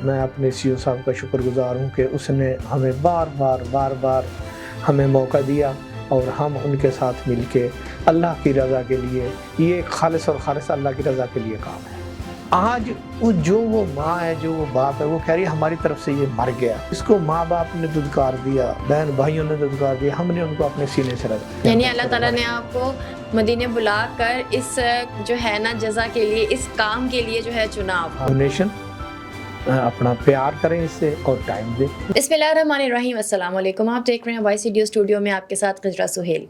میں اپنے سی او صاحب کا شکر گزار ہوں کہ اس نے ہمیں بار بار ہمیں موقع دیا اور ہم ان کے ساتھ مل کے اللہ کی رضا کے لیے، یہ خالص اور خالص اللہ کی رضا کے لیے کام ہے۔ آج وہ ماں ہے، جو وہ باپ ہے، وہ کہہ رہی ہے ہماری طرف سے یہ مر گیا، اس کو ماں باپ نے دھتکار دیا، بہن بھائیوں نے دھتکار دیا، ہم نے ان کو اپنے سینے سے رکھا۔ یعنی اللہ تعالیٰ نے آپ کو مدینے بلا کر اس جو ہے نا جزا کے لیے، اس کام کے لیے جو ہے چنا آپ کو۔ ڈونیشن اپنا پیار کریں اس سے اور ٹائم دیں۔ بسم اللہ الرحمن الرحیم، السلام علیکم۔ آپ دیکھ رہے ہیں وائی سی ڈی اسٹوڈیو میں آپ کے ساتھ خضرہ سہیل۔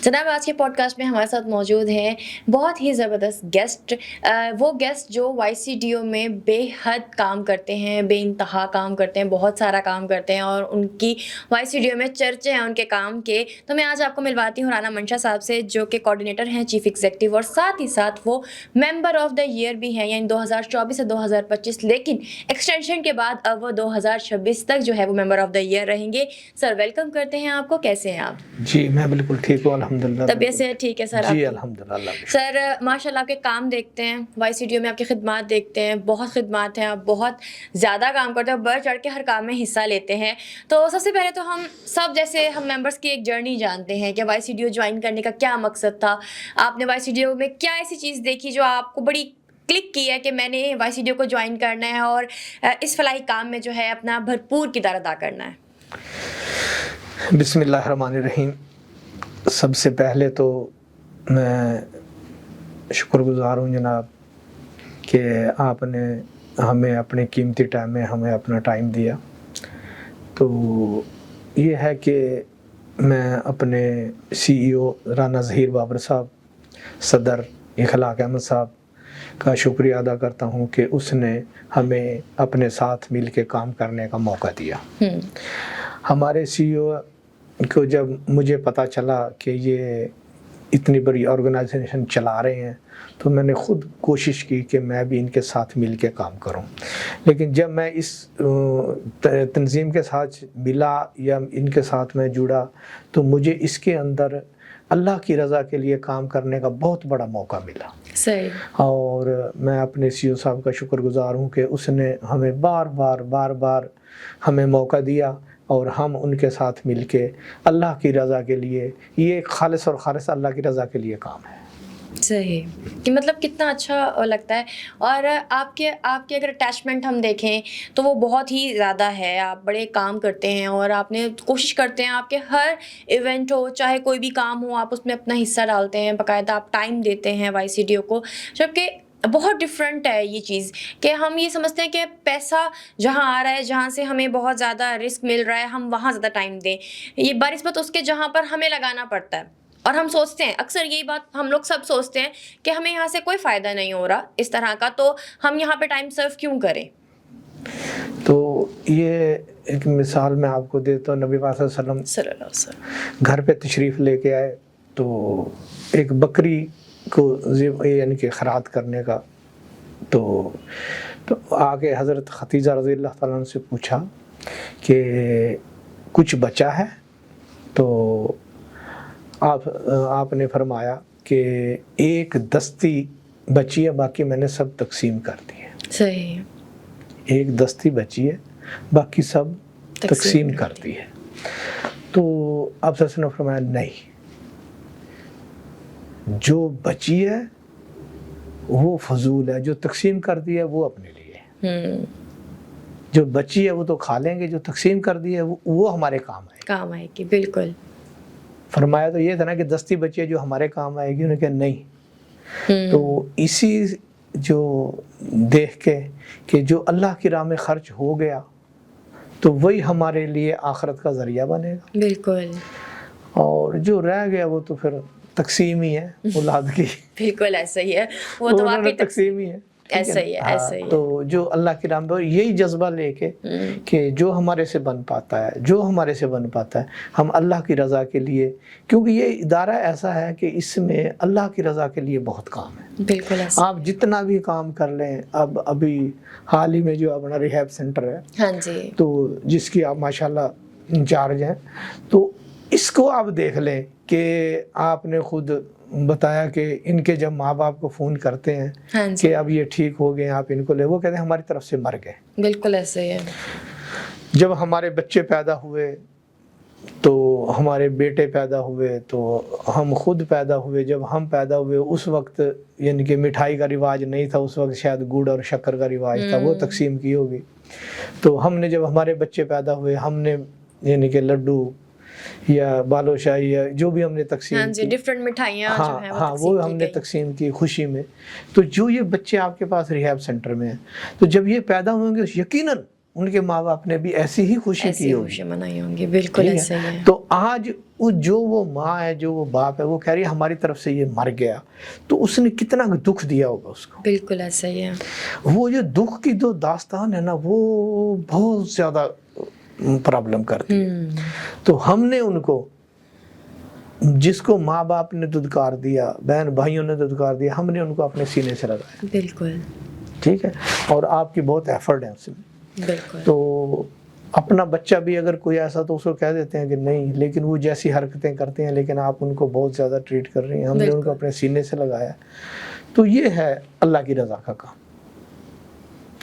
جناب آج کے پوڈ کاسٹ میں ہمارے ساتھ موجود ہیں بہت ہی زبردست گیسٹ، وہ گیسٹ جو وائی سی ڈی او میں بے حد کام کرتے ہیں، بے انتہا کام کرتے ہیں، بہت سارا کام کرتے ہیں اور ان کی وائی سی ڈی او میں چرچے ہیں ان کے کام کے۔ تو میں آج آپ کو ملواتی ہوں رانا منشا صاحب سے، جو کہ کوآرڈینیٹر ہیں، چیف ایگزیکٹو، اور ساتھ ہی ساتھ وہ ممبر آف دا ایئر بھی ہیں، یعنی 2024 سے 2025، لیکن ایکسٹینشن کے بعد اب وہ 2026 تک جو ہے وہ ممبر آف دا ایئر رہیں گے۔ سر ویلکم کرتے ہیں آپ کو، کیسے ہیں آپ؟ جی میں بالکل ٹھیک ہوں الحمدللہ۔ طبیعت سے ٹھیک ہے سر؟ جی الحمدللہ۔ سر ماشاء اللہ آپ کے کام دیکھتے ہیں، وائی سی ڈی او میں آپ کی خدمات دیکھتے ہیں، بہت خدمات ہیں، آپ بہت زیادہ کام کرتے ہیں، بڑھ چڑھ کے ہر کام میں حصہ لیتے ہیں۔ تو سب سے پہلے تو ہم سب جیسے ہم ممبرس کی ایک جرنی جانتے ہیں کہ Y C D O join کرنے کا کیا مقصد تھا، آپ نے وائی سی ڈی او میں کیا ایسی چیز دیکھی جو آپ کو بڑی کلک کی ہے کہ میں نے وائی سی ڈی او کو جوائن کرنا ہے اور اس فلاحی کام میں جو ہے اپنا بھرپور کردار ادا کرنا ہے؟ بسم اللہ الرحمن الرحیم۔ سب سے پہلے تو میں شکر گزار ہوں جناب کہ آپ نے ہمیں اپنے قیمتی ٹائم میں ہمیں اپنا ٹائم دیا۔ تو یہ ہے کہ میں اپنے سی ای او رانا ظہیر بابر صاحب، صدر اخلاق احمد صاحب کا شکریہ ادا کرتا ہوں کہ اس نے ہمیں اپنے ساتھ مل کے کام کرنے کا موقع دیا۔ ہمارے سی ای او کو جب مجھے پتہ چلا کہ یہ اتنی بڑی آرگنائزیشن چلا رہے ہیں تو میں نے خود کوشش کی کہ میں بھی ان کے ساتھ مل کے کام کروں، لیکن جب میں اس تنظیم کے ساتھ ملا یا ان کے ساتھ میں جڑا تو مجھے اس کے اندر اللہ کی رضا کے لیے کام کرنے کا بہت بڑا موقع ملا۔ صحیح۔ اور میں اپنے سی او صاحب کا شکر گزار ہوں کہ اس نے ہمیں بار ہمیں موقع دیا اور ہم ان کے ساتھ مل کے اللہ کی رضا کے لیے، یہ خالص اور خالص اللہ کی رضا کے لیے کام ہے۔ صحیح، کہ مطلب کتنا اچھا لگتا ہے۔ اور آپ کے اگر اٹیچمنٹ ہم دیکھیں تو وہ بہت ہی زیادہ ہے، آپ بڑے کام کرتے ہیں اور آپ نے کوشش کرتے ہیں آپ کے ہر ایونٹ ہو چاہے کوئی بھی کام ہو آپ اس میں اپنا حصہ ڈالتے ہیں، باقاعدہ آپ ٹائم دیتے ہیں وائی سی ڈی او کو، جبکہ بہت ڈفرینٹ ہے یہ چیز کہ ہم یہ سمجھتے ہیں کہ پیسہ جہاں آ رہا ہے، جہاں سے ہمیں بہت زیادہ رسک مل رہا ہے، ہم وہاں زیادہ ٹائم دیں، یہ بنسبت اس کے جہاں پر ہمیں لگانا پڑتا ہے۔ اور ہم سوچتے ہیں اکثر یہی بات ہم لوگ سب سوچتے ہیں کہ ہمیں یہاں سے کوئی فائدہ نہیں ہو رہا اس طرح کا، تو ہم یہاں پہ ٹائم سرو کیوں کریں؟ تو یہ ایک مثال میں آپ کو دیتا ہوں، نبی پاک صلی اللہ علیہ وسلم گھر پہ تشریف لے کے آئے تو ایک بکری کو یعنی کہ خیرات کرنے کا، تو آگے حضرت ختیجہ رضی اللہ تعالیٰ عنہ سے پوچھا کہ کچھ بچا ہے؟ تو آپ نے فرمایا کہ ایک دستی بچی ہے، باقی میں نے سب تقسیم کر دی ہے۔ صحیح، ایک دستی بچی ہے، باقی سب تقسیم کر دی ہے۔ تو آپ صلی اللہ علیہ وسلم نے فرمایا نہیں، جو بچی ہے وہ فضول ہے، جو تقسیم کر دی ہے وہ اپنے لیے ہے۔ جو بچی ہے وہ تو کھا لیں گے، جو تقسیم کر دی ہے وہ ہمارے کام آئے گی۔ بالکل فرمایا تو یہ تھا نا کہ دستی بچی ہے جو ہمارے کام آئے گی، انہوں نے کہا نہیں۔ تو اسی جو دیکھ کے کہ جو اللہ کی راہ میں خرچ ہو گیا تو وہی ہمارے لیے آخرت کا ذریعہ بنے گا۔ بالکل، اور جو رہ گیا وہ تو پھر تقسیم ہی ہے اولاد کی۔ بالکل ایسا ہی ہے، وہ تو واقعی تقسیم ہی ہے۔ ایسا ہی ہے، ایسا ہی ہے۔ تو جو اللہ کی راہ میں یہی جذبہ لے کے کہ جو ہمارے سے بن پاتا ہے ہم اللہ کی رضا کے لیے، کیونکہ یہ ادارہ ایسا ہے کہ اس میں اللہ کی رضا کے لیے بہت کام ہے۔ بالکل ایسا، آپ جتنا بھی کام کر لیں، ابھی حال ہی میں جو اپنا ریہیب سینٹر ہے، ہاں جی، تو جس کی آپ ماشاءاللہ انچارج ہیں، تو اس کو آپ دیکھ لیں کہ آپ نے خود بتایا کہ ان کے جب ماں باپ کو فون کرتے ہیں ہاں جی کہ اب یہ ٹھیک ہو گئے آپ ان کو لے، وہ کہتے ہیں ہماری طرف سے مر گئے. بالکل ایسے ہی ہے. جب ہمارے بچے پیدا ہوئے تو ہمارے بیٹے پیدا ہوئے تو ہم خود پیدا ہوئے، جب ہم پیدا ہوئے اس وقت یعنی کہ مٹھائی کا رواج نہیں تھا، اس وقت شاید گڑ اور شکر کا رواج تھا، وہ تقسیم کی ہوگی. تو ہم نے جب ہمارے بچے پیدا ہوئے ہم نے یعنی کہ لڈو یا بالو شاہی یا جو بھی ہم نے ہاں تقسیم جی کی، ڈفرینٹ مٹھائیاں جو ہیں ہاں وہ ہم نے تقسیم کی خوشی میں. تو جو یہ بچے آپ کے پاس ریہاب سینٹر میں ہیں، تو جب یہ پیدا ہوں گے یقیناً ان کے ماں باپ نے بھی ایسی ہی خوشی کی ہوگی، خوشی منائی ہوں گی. بالکل ایسے ہی ہے. تو آج جو وہ ماں ہے جو وہ باپ ہے وہ کہہ رہی ہے ہماری طرف سے یہ مر گیا، تو اس نے کتنا دکھ دیا ہوگا اس کو. بالکل ایسا ہی ہے. وہ جو دکھ کی جو داستان ہے نا وہ بہت زیادہ پرابلم کرتی ہے. تو ہم نے ان کو، جس کو ماں باپ نے دودکار دیا، بہن بھائیوں نے دودکار دیا، ہم نے ان کو اپنے سینے سے لگایا. بالکل ٹھیک ہے، اور آپ کی بہت ایفرٹ ہے اس میں. بالکل. تو اپنا بچہ بھی اگر کوئی ایسا تو اس کو کہہ دیتے ہیں کہ نہیں، لیکن وہ جیسی حرکتیں کرتے ہیں لیکن آپ ان کو بہت زیادہ ٹریٹ کر رہی ہیں، ہم نے ان کو اپنے سینے سے لگایا. تو یہ ہے اللہ کی رضا کا کام.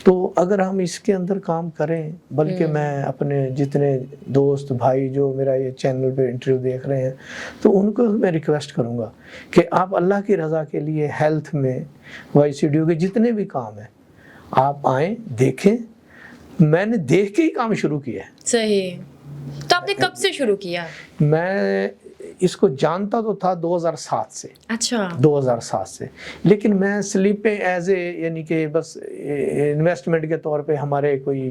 تو اگر ہم اس کے اندر کام کریں، بلکہ میں اپنے جتنے دوست بھائی جو میرا یہ چینل پہ انٹرویو دیکھ رہے ہیں تو ان کو میں ریکویسٹ کروں گا کہ آپ اللہ کی رضا کے لیے ہیلتھ میں YCDO کے جتنے بھی کام ہیں آپ آئیں دیکھیں. میں نے دیکھ کے ہی کام شروع کیا ہے. صحیح. تو آپ نے کب سے شروع کیا؟ میں اس کو جانتا تو تھا 2007 سے. اچھا. 2007 سے، لیکن میں سلیپیں ایز اے یعنی کہ بس انویسٹمنٹ کے طور پہ، ہمارے کوئی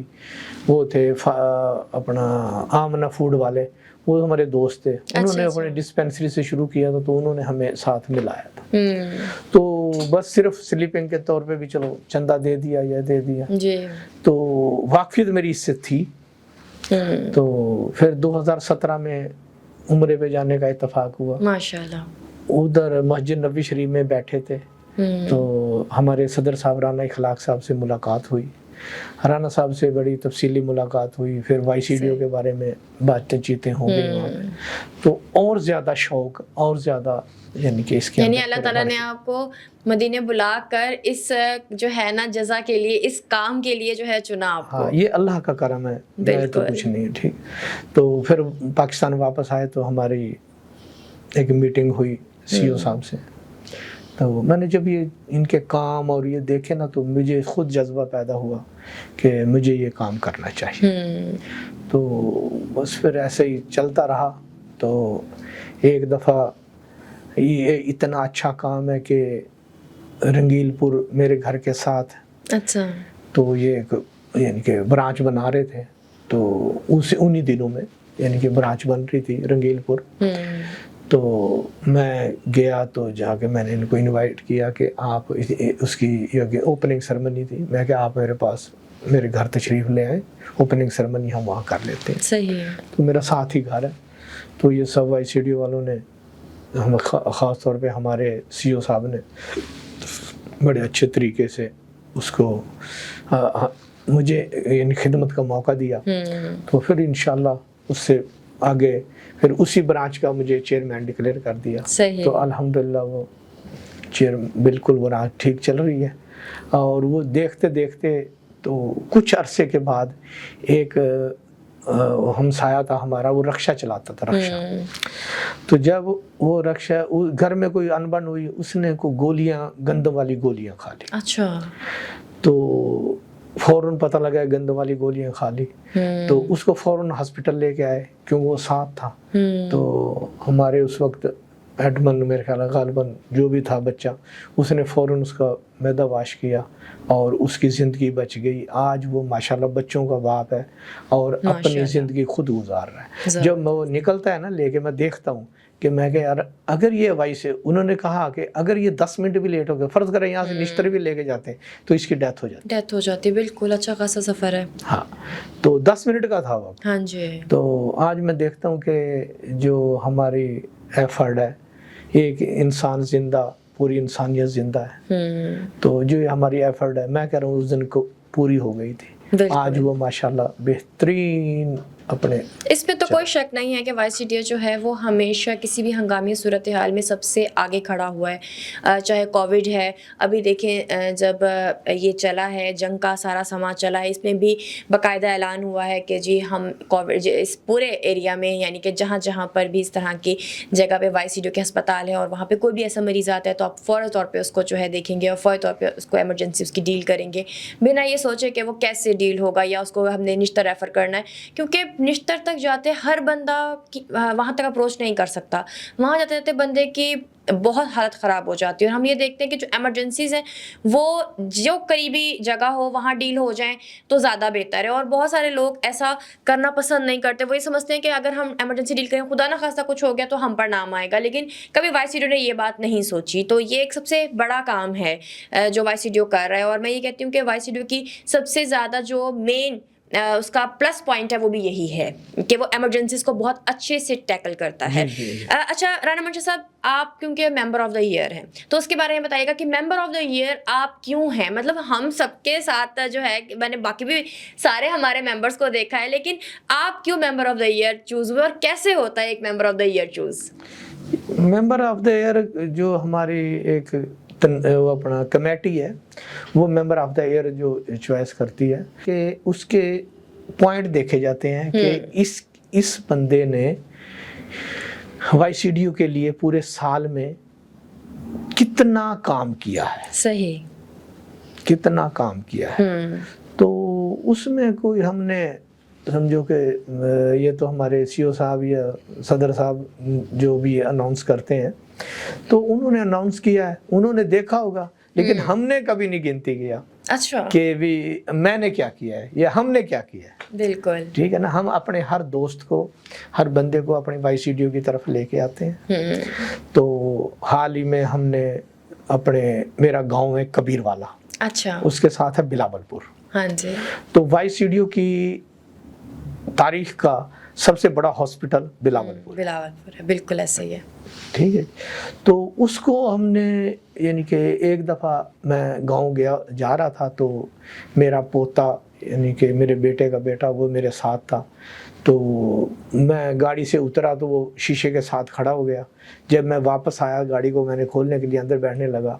وہ تھے اپنا آمنہ فوڈ والے، وہ ہمارے دوست تھے، انہوں نے اپنے ڈسپینسری سے شروع کیا تھا تو انہوں نے ہمیں ساتھ ملایا تھا. تو بس صرف سلیپنگ کے طور پہ بھی چلو چندہ دے دیا یا دے دیا جی. تو واقفیت میری اس سے تھی. تو پھر 2017 میں عمرے پہ جانے کا اتفاق ہوا. ماشاءاللہ. ادھر مسجد نبوی شریف میں بیٹھے تھے تو ہمارے صدر صاحب رانا اخلاق صاحب سے ملاقات ہوئی. رانا صاحب سے بڑی تفصیلی ملاقات ہوئی، پھر YCDO کے بارے میں بات چیتیں ہو گئی وہاں پہ. تو اور زیادہ شوق اور زیادہ یعنی کہ اس کے یعنی اللہ تعالیٰ نے آپ کو مدینے بلا کر اس جو ہے نا جزا کے لیے، اس کام کے لیے جو ہے چنا آپ کو. یہ اللہ کا کرم ہے، میں تو کچھ نہیں. ٹھیک. تو پھر پاکستان واپس آئے تو ہماری ایک میٹنگ ہوئی CO صاحب سے. تو میں نے جب یہ ان کے کام اور یہ دیکھے نا تو مجھے خود جذبہ پیدا ہوا کہ مجھے یہ کام کرنا چاہیے. تو بس پھر ایسے ہی چلتا رہا. تو ایک دفعہ یہ اتنا اچھا کام ہے کہ رنگیل پور میرے گھر کے ساتھ، اچھا، تو یہ ایک یعنی کہ برانچ بنا رہے تھے. تو انہی دنوں میں یعنی کہ برانچ بن رہی تھی رنگیل پور. تو میں گیا تو جا کے میں نے ان کو انوائٹ کیا کہ آپ اس کی اوپننگ سرمنی تھی، میں کہ آپ میرے پاس میرے گھر تشریف لے آئیں، اوپننگ سرمنی ہم وہاں کر لیتے ہیں. صحیح. تو میرا ساتھ ہی گھر ہے. تو یہ سب YCDO والوں نے، ہم خاص طور پہ ہمارے CO صاحب نے بڑے اچھے طریقے سے اس کو مجھے ان خدمت کا موقع دیا. تو پھر انشاءاللہ اس سے آگے پھر اسی برانچ کا مجھے چیئرمین ڈکلیئر کر دیا. تو الحمدللہ وہ چیئر بالکل برانچ ٹھیک چل رہی ہے. اور وہ دیکھتے دیکھتے تو کچھ عرصے کے بعد ایک ہمسایہ تھا ہمارا، وہ رکشہ چلاتا تھا رکشہ. تو جب وہ رکشہ گھر میں کوئی انبن ہوئی، اس نے کوئی گولیاں گندم والی گولیاں کھا لی. اچھا. تو فوراً پتہ لگا گندم والی گولیاں کھا لی. تو اس کو فوراً ہاسپٹل لے کے آئے کیونکہ وہ ساتھ تھا. تو ہمارے اس وقت ایڈمن میرے خیال غالباً جو بھی تھا بچہ، اس نے فوراً اس کا معدہ واش کیا اور اس کی زندگی بچ گئی. آج وہ ماشاءاللہ بچوں کا باپ ہے اور اپنی زندگی خود گزار رہا ہے. جب وہ نکلتا ہے نا لے کے، میں دیکھتا ہوں کہ میں کہ یار اگر یہ وائس ہے، انہوں نے کہا کہ اگر یہ 10 منٹ بھی لیٹ ہو گئے، فرض کریں یہاں سے نشتر بھی لے کے جاتے تو اس کی ڈیتھ ہو جاتی. بالکل اچھا خاصا سفر ہے. ہاں. تو 10 منٹ کا تھا وقت. ہاں جی. تو آج میں دیکھتا ہوں کہ جو ہماری ایفرٹ ہے، ایک انسان زندہ، پوری انسانیت زندہ ہے. تو جو ہماری ایفرٹ ہے، میں کہہ رہا ہوں اس دن کو پوری ہو گئی تھی. آج وہ ماشاءاللہ بہترین اپنے اس پہ تو کوئی شک نہیں ہے کہ YCDO جو ہے وہ ہمیشہ کسی بھی ہنگامی صورتحال میں سب سے آگے کھڑا ہوا ہے. چاہے کووڈ ہے, ابھی دیکھیں جب یہ چلا ہے, جنگ کا سارا سما چلا ہے, اس میں بھی باقاعدہ اعلان ہوا ہے کہ جی ہم کووڈ اس پورے ایریا میں, یعنی کہ جہاں جہاں پر بھی اس طرح کی جگہ پہ YCDO کے ہسپتال ہے اور وہاں پہ کوئی بھی ایسا مریض آتا ہے تو آپ فوری طور پہ اس کو جو ہے دیکھیں گے اور فوری طور پہ اس کو ایمرجنسی اس کی ڈیل کریں گے, بنا یہ سوچے کہ وہ کیسے ڈیل ہوگا یا اس کو ہم نے نشتر ریفر کرنا ہے, کیونکہ نشتر تک جاتے ہر بندہ وہاں تک اپروچ نہیں کر سکتا. وہاں جاتے جاتے بندے کی بہت حالت خراب ہو جاتی ہے. اور ہم یہ دیکھتے ہیں کہ جو ایمرجنسیز ہیں وہ جو قریبی جگہ ہو وہاں ڈیل ہو جائیں تو زیادہ بہتر ہے. اور بہت سارے لوگ ایسا کرنا پسند نہیں کرتے, وہ یہ سمجھتے ہیں کہ اگر ہم ایمرجنسی ڈیل کریں, خدا نہ خواستہ کچھ ہو گیا تو ہم پر نام آئے گا. لیکن کبھی YCDO نے یہ بات نہیں سوچی. تو یہ ایک سب سے بڑا کام ہے جو YCDO کر رہا ہے. اور میں یہ کہتی ہوں کہ YCDO کی سب سے زیادہ جو مین اس کا پلس پوائنٹ ہے وہ بھی یہی ہے کہ وہ ایمرجنسیز کو بہت اچھے سے ٹیکل کرتا ہے. اچھا رانا منشا صاحب, آپ کیونکہ ممبر آف دا ایئر ہیں تو اس کے بارے میں بتائیے گا کہ ممبر آف دا ایئر آپ کیوں ہیں؟ مطلب ہم سب کے ساتھ جو ہے, میں نے باقی بھی سارے ہمارے ممبرس کو دیکھا ہے, لیکن آپ کیوں member of the year choose ہوئے اور کیسے ہوتا ہے ایک member of the year choose? Member of the year جو ہماری ایک وہ اپنا کمیٹی ہے, وہ ممبر آف دا ایئر جو چوائس کرتی ہے کہ اس کے پوائنٹ دیکھے جاتے ہیں کہ اس بندے نے YCDO کے لیے پورے سال میں کتنا کام کیا ہے, صحیح کتنا کام کیا ہے. تو اس میں کوئی ہم نے سمجھو کہ یہ تو ہمارے CO صاحب یا صدر صاحب جو بھی اناؤنس کرتے ہیں تو انہوں نے اناؤنس کیا ہے, انہوں نے دیکھا ہوگا, لیکن ہم نے کبھی نہیں گنتی کیا اچھا کہ بھی میں نے کیا کیا ہے یا ہم نے کیا کیا ہے. بالکل ٹھیک ہے نا, ہم اپنے ہر دوست کو, ہر بندے کو اپنے YCDO کی طرف لے کے آتے ہیں. تو حال ہی میں ہم نے میرا گاؤں ہے کبیر والا, اچھا, اس کے ساتھ ہے بلاول پور. ہاں جی, تو YCDO کی تاریخ کا سب سے بڑا ہاسپٹل بلاول پور ہے, بالکل ایسا ہی ہے. ٹھیک ہے. تو اس کو ہم نے, یعنی کہ ایک دفعہ میں گاؤں جا رہا تھا تو میرا پوتا, یعنی کہ میرے بیٹے کا بیٹا, وہ میرے ساتھ تھا. تو میں گاڑی سے اترا تو وہ شیشے کے ساتھ کھڑا ہو گیا. جب میں واپس آیا, گاڑی کو میں نے کھولنے کے لیے اندر بیٹھنے لگا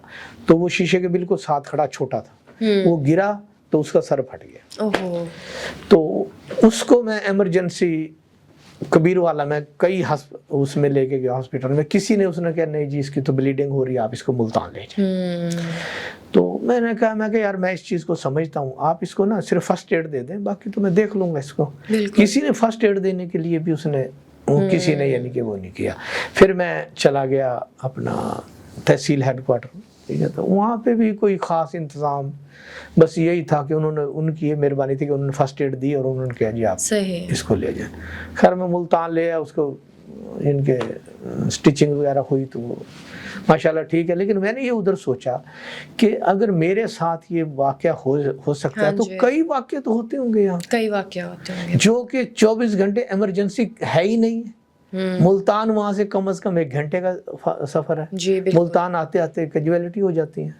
تو وہ شیشے کے بالکل ساتھ کھڑا چھوٹا تھا, وہ گرا تو اس کا سر پھٹ گیا. تو اس کو میں ایمرجنسی کبیر والا میں کئی اس میں لے کے گیا ہاسپٹل میں, کسی نے اس نے کہا نہیں جی اس کی تو بلیڈنگ ہو رہی ہے, آپ اس کو ملتان لے جائیں. تو میں نے کہا کہ یار میں اس چیز کو سمجھتا ہوں, آپ اس کو نا صرف فرسٹ ایڈ دے دیں, باقی تو میں دیکھ لوں گا اس کو. کسی نے فرسٹ ایڈ دینے کے لیے بھی کسی نے یعنی کہ وہ نہیں کیا. پھر میں چلا گیا اپنا تحصیل ہیڈ کوارٹر, ٹھیک ہے. تو وہاں پہ بھی کوئی خاص انتظام, بس یہی تھا کہ انہوں نے, ان کی یہ مہربانی تھی کہ انہوں نے فرسٹ ایڈ دی اور انہوں نے کہا جی آپ اس کو لے جائیں. خیر میں ملتان لے آیا, اس کو ان کے سٹیچنگ وغیرہ ہوئی تو وہ ماشاءاللہ ٹھیک ہے. لیکن میں نے یہ ادھر سوچا کہ اگر میرے ساتھ یہ واقعہ ہو سکتا ہے تو کئی واقعے تو ہوتے ہوں گے یہاں, کئی واقعہ ہوتے ہوں گے جو کہ 24 گھنٹے ایمرجنسی ہے ہی نہیں ہے. ملتان وہاں سے کم از کم 1 گھنٹے کا سفر ہے, ملتان آتے آتے کیجویلٹی ہو جاتی ہے.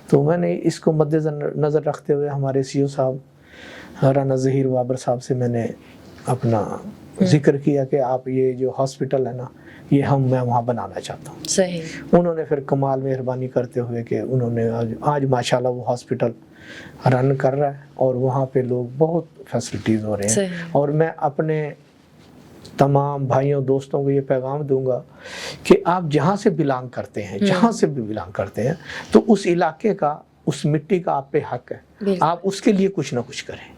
تو میں نے اس کو مد نظر رکھتے ہوئے ہمارے CO صاحب رانا ظہیر بابر صاحب سے میں نے اپنا ذکر کیا کہ آپ یہ جو ہاسپٹل ہے نا یہ میں وہاں بنانا چاہتا ہوں. صحیح. انہوں نے پھر کمال مہربانی کرتے ہوئے کہ انہوں نے آج ماشاءاللہ وہ ہاسپٹل رن کر رہا ہے اور وہاں پہ لوگ بہت فیسلٹیز ہو رہے ہیں. اور میں اپنے تمام بھائیوں دوستوں کو یہ پیغام دوں گا کہ آپ جہاں سے بلانگ کرتے ہیں, جہاں سے بھی بلانگ کرتے ہیں, تو اس علاقے کا, اس مٹی کا آپ پہ حق ہے, آپ اس کے لیے کچھ نہ کچھ کریں.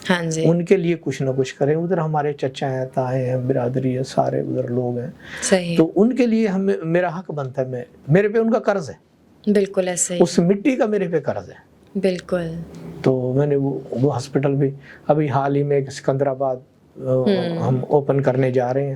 ہاں جی, ان کے لیے کچھ نہ کچھ کریں. ادھر ہمارے چچا ہیں, تائیں ہیں, برادری ہے, سارے ادھر لوگ ہیں. صحیح. تو ان کے لیے میرا حق بنتا ہے, میرے پہ ان کا قرض ہے. بالکل ایسے ہی, اس مٹی کا میرے پہ قرض ہے. بالکل. تو میں نے وہ ہاسپٹل بھی ابھی حال ہی میں سکندرآباد ہم اوپن کرنے جا رہے ہیں.